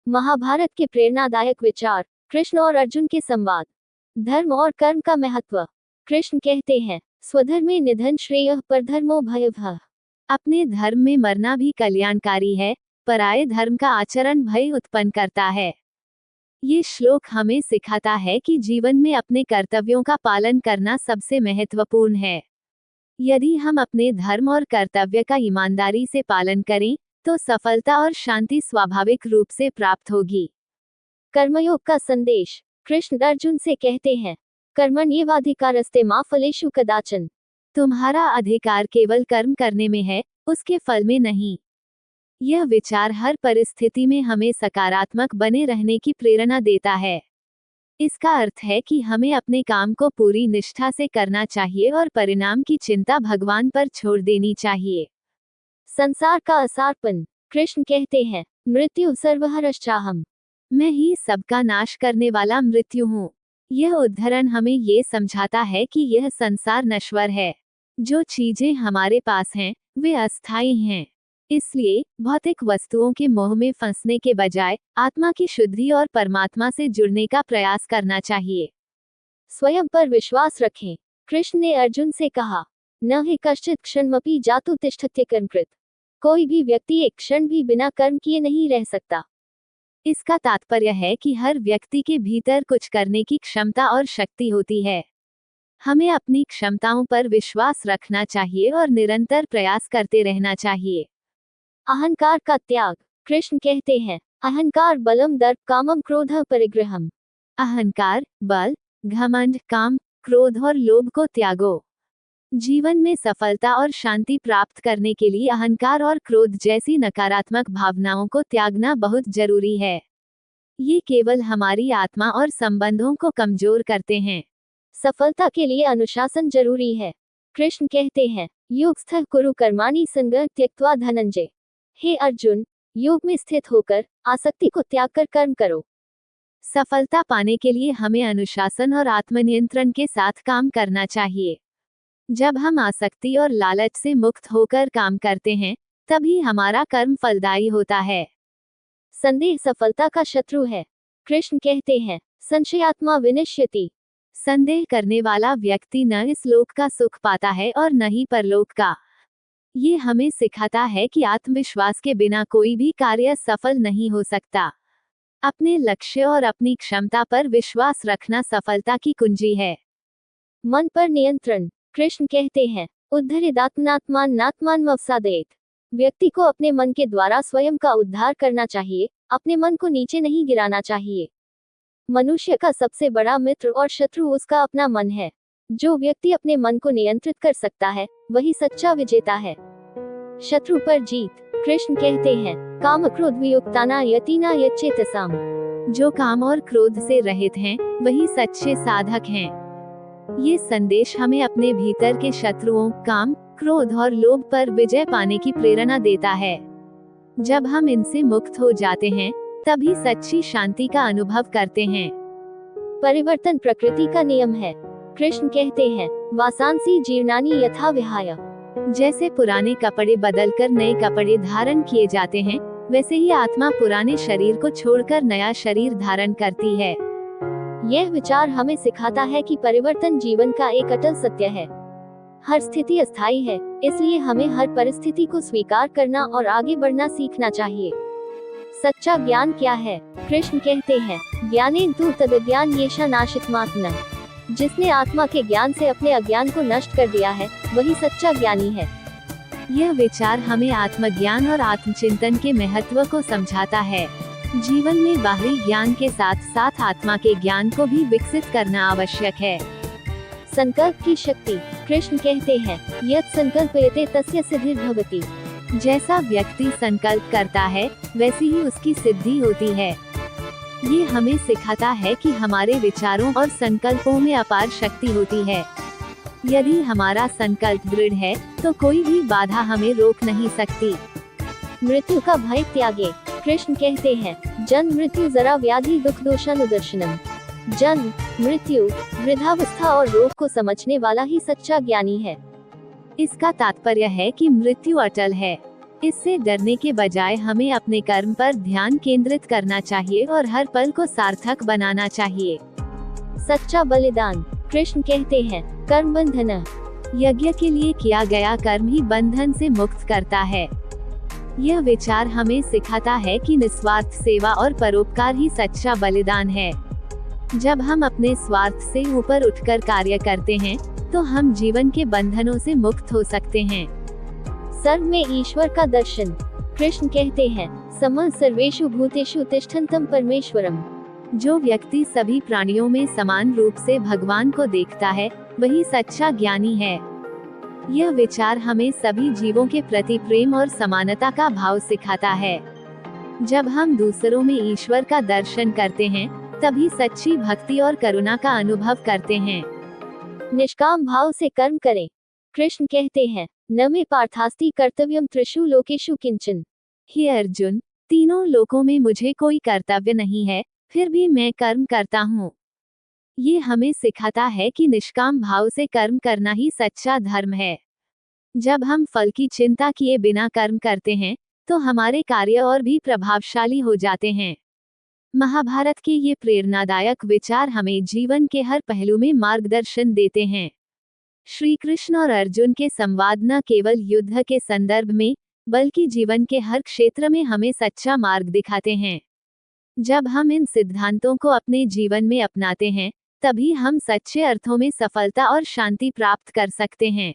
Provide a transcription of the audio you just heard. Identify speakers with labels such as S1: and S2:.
S1: महाभारत के प्रेरणादायक विचार, कृष्ण और अर्जुन के संवाद। धर्म और कर्म का महत्व। कृष्ण कहते हैं, स्वधर्मे निधन श्रेयः परधर्मो भयः। अपने धर्म में मरना भी कल्याणकारी है, पराये धर्म का आचरण भय उत्पन्न करता है। ये श्लोक हमें सिखाता है कि जीवन में अपने कर्तव्यों का पालन करना सबसे महत्वपूर्ण है। यदि हम अपने धर्म और कर्तव्य का ईमानदारी से पालन करें, तो सफलता और शांति स्वाभाविक रूप से प्राप्त होगी। कर्मयोग का संदेश। कृष्ण अर्जुन से कहते हैं, कर्मण्येवाधिकारस्ते मा फलेषु कदाचन। तुम्हारा अधिकार केवल कर्म करने में है, उसके फल में नहीं। यह विचार हर परिस्थिति में हमें सकारात्मक बने रहने की प्रेरणा देता है। इसका अर्थ है कि हमें अपने काम को पूरी निष्ठा से करना चाहिए और परिणाम की चिंता भगवान पर छोड़ देनी चाहिए। संसार का असारपन। कृष्ण कहते हैं, मृत्यु सर्वहरश्चाहम्। मैं ही सबका नाश करने वाला मृत्यु हूँ। यह उद्धरण हमें ये समझाता है कि यह संसार नश्वर है। जो चीजें हमारे पास हैं, वे अस्थायी हैं। इसलिए भौतिक वस्तुओं के मोह में फंसने के बजाय आत्मा की शुद्धि और परमात्मा से जुड़ने का प्रयास करना चाहिए। स्वयं पर विश्वास रखें। कृष्ण ने अर्जुन से कहा, न हि कश्चित् क्षणमपि जातु तिष्ठत्य कर्मकृत्। कोई भी व्यक्ति एक क्षण भी बिना कर्म किए नहीं रह सकता। इसका तात्पर्य है कि हर व्यक्ति के भीतर कुछ करने की क्षमता और शक्ति होती है। हमें अपनी क्षमताओं पर विश्वास रखना चाहिए और निरंतर प्रयास करते रहना चाहिए। अहंकार का त्याग। कृष्ण कहते हैं, अहंकार बलम दर्प कामम क्रोधः परिग्रहम्। अहंकार, बल, घमंड, काम, क्रोध और लोभ को त्यागो। जीवन में सफलता और शांति प्राप्त करने के लिए अहंकार और क्रोध जैसी नकारात्मक भावनाओं को त्यागना बहुत जरूरी है। ये केवल हमारी आत्मा और संबंधों को कमजोर करते हैं। सफलता के लिए अनुशासन जरूरी है। कृष्ण कहते हैं, योगस्थः कुरु कर्माणि संगं त्यक्त्वा धनंजय। हे अर्जुन, योग में स्थित होकर आसक्ति को त्याग कर कर्म करो। सफलता पाने के लिए हमें अनुशासन और आत्मनियंत्रण के साथ काम करना चाहिए। जब हम आसक्ति और लालच से मुक्त होकर काम करते हैं, तभी हमारा कर्म फलदायी होता है। संदेह सफलता का शत्रु है। कृष्ण कहते हैं, संशयात्मा विनश्यति। संदेह करने वाला व्यक्ति न इस लोक का सुख पाता है और न ही परलोक का। ये हमें सिखाता है कि आत्मविश्वास के बिना कोई भी कार्य सफल नहीं हो सकता। अपने लक्ष्य और अपनी क्षमता पर विश्वास रखना सफलता की कुंजी है। मन पर नियंत्रण। कृष्ण कहते हैं, उद्धरेदात्मनात्मानमात्मानमवसादयेत्। व्यक्ति को अपने मन के द्वारा स्वयं का उद्धार करना चाहिए, अपने मन को नीचे नहीं गिराना चाहिए। मनुष्य का सबसे बड़ा मित्र और शत्रु उसका अपना मन है। जो व्यक्ति अपने मन को नियंत्रित कर सकता है, वही सच्चा विजेता है। शत्रु पर जीत। कृष्ण कहते हैं, काम क्रोध वियुक्ताना यतीना यच्चेतसाम। जो काम और क्रोध से रहित हैं, वही सच्चे साधक हैं। ये संदेश हमें अपने भीतर के शत्रुओं, काम, क्रोध और लोभ पर विजय पाने की प्रेरणा देता है। जब हम इनसे मुक्त हो जाते हैं, तभी सच्ची शांति का अनुभव करते हैं। परिवर्तन प्रकृति का नियम है। कृष्ण कहते हैं, वासांसी जीर्णानि यथा विहाय। जैसे पुराने कपड़े बदलकर नए कपड़े धारण किए जाते हैं, वैसे ही आत्मा पुराने शरीर को छोड़कर नया शरीर धारण करती है। यह विचार हमें सिखाता है कि परिवर्तन जीवन का एक अटल सत्य है। हर स्थिति अस्थायी है, इसलिए हमें हर परिस्थिति को स्वीकार करना और आगे बढ़ना सीखना चाहिए। सच्चा ज्ञान क्या है? कृष्ण कहते हैं, ज्ञानेन तु तदज्ञान येषा नाशितमात्मनः। जिसने आत्मा के ज्ञान से अपने अज्ञान को नष्ट कर दिया है, वही सच्चा ज्ञानी है। यह विचार हमें आत्मज्ञान और आत्मचिंतन के महत्व को समझाता है। जीवन में बाहरी ज्ञान के साथ साथ आत्मा के ज्ञान को भी विकसित करना आवश्यक है। संकल्प की शक्ति। कृष्ण कहते हैं, यत् संकल्पयते तस्य सिद्धिर्भवति। जैसा व्यक्ति संकल्प करता है, वैसी ही उसकी सिद्धि होती है। ये हमें सिखाता है कि हमारे विचारों और संकल्पों में अपार शक्ति होती है। यदि हमारा संकल्प दृढ़ है, तो कोई भी बाधा हमें रोक नहीं सकती। मृत्यु का भय त्यागे। कृष्ण कहते हैं, जन्म मृत्यु जरा व्याधि दुख दोषानुदर्शनम। जन्म, मृत्यु, वृद्धावस्था और रोग को समझने वाला ही सच्चा ज्ञानी है। इसका तात्पर्य है कि मृत्यु अटल है, इससे डरने के बजाय हमें अपने कर्म पर ध्यान केंद्रित करना चाहिए और हर पल को सार्थक बनाना चाहिए। सच्चा बलिदान। कृष्ण कहते हैं, कर्म बंधन, यज्ञ के लिए किया गया कर्म ही बंधन से मुक्त करता है। यह विचार हमें सिखाता है कि निस्वार्थ सेवा और परोपकार ही सच्चा बलिदान है। जब हम अपने स्वार्थ से ऊपर उठकर कार्य करते हैं, तो हम जीवन के बंधनों से मुक्त हो सकते हैं। सर्व में ईश्वर का दर्शन। कृष्ण कहते हैं, समः सर्वेषु भूतेषु तिष्ठन्तं परमेश्वरम्। जो व्यक्ति सभी प्राणियों में समान रूप से भगवान को देखता है, वही सच्चा ज्ञानी है। यह विचार हमें सभी जीवों के प्रति प्रेम और समानता का भाव सिखाता है। जब हम दूसरों में ईश्वर का दर्शन करते हैं, तभी सच्ची भक्ति और करुणा का अनुभव करते हैं। निष्काम भाव से कर्म करें। कृष्ण कहते हैं, न मे पार्थास्ति कर्तव्यम त्रिषु लोकेषु किंचन। हे अर्जुन, तीनों लोकों में मुझे कोई कर्तव्य नहीं है, फिर भी मैं कर्म करता हूँ। ये हमें सिखाता है कि निष्काम भाव से कर्म करना ही सच्चा धर्म है। जब हम फल की चिंता किए बिना कर्म करते हैं, तो हमारे कार्य और भी प्रभावशाली हो जाते हैं। महाभारत के ये प्रेरणादायक विचार हमें जीवन के हर पहलू में मार्गदर्शन देते हैं। श्री कृष्ण और अर्जुन के संवाद न केवल युद्ध के संदर्भ में, बल्कि जीवन के हर क्षेत्र में हमें सच्चा मार्ग दिखाते हैं। जब हम इन सिद्धांतों को अपने जीवन में अपनाते हैं, तभी हम सच्चे अर्थों में सफलता और शांति प्राप्त कर सकते हैं।